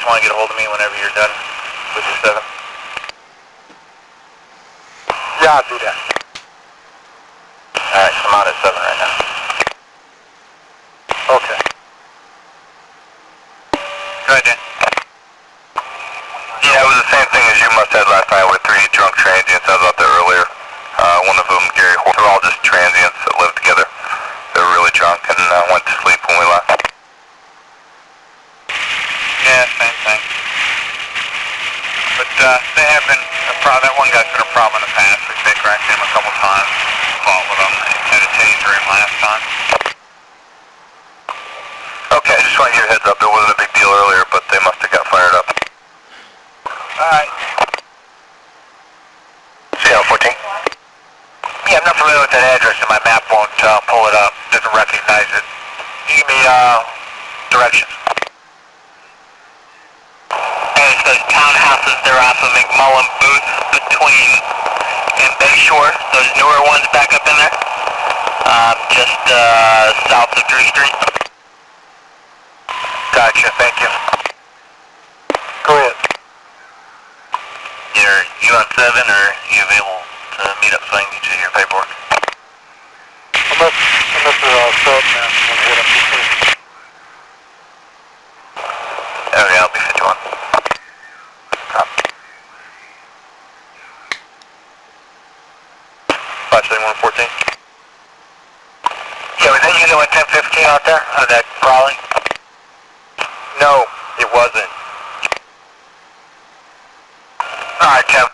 want to get a hold of me whenever you're done with your 7. Yeah, I'll do that. Alright, so I'm out at 7 right now. Okay. Go ahead, Dan. Yeah, it was the same thing as you must have last night with 3 drunk transients. I was out there earlier. One of them, Gary, they're all just transients that live together. They were really drunk and went to sleep when we left. Yeah, same thing. But they have been, that one guy's been a problem in the past. They cracked him a couple times, fought with him, had a taser him last time. Okay, I just want to give you a heads up. It wasn't a big deal earlier, but they must have got fired up. Alright. CL-14. Yeah, I'm not familiar with that address and my map won't pull it up. Doesn't recognize it. Give me directions. Okay, so those townhouses, they're off of McMullen Booth between and Bayshore. Those newer ones back up in there. Just south of Drew Street. Gotcha, thank you. Go ahead. Are you on 7 or are you available to meet up so I can get you your paperwork? Unless they're sub, man, I'm gonna hit up this thing. Oh yeah, I'll be 51. Copy. 57114. Yeah, was that you that went 1015 out there on that Raleigh? No, it wasn't. Alright, 1014,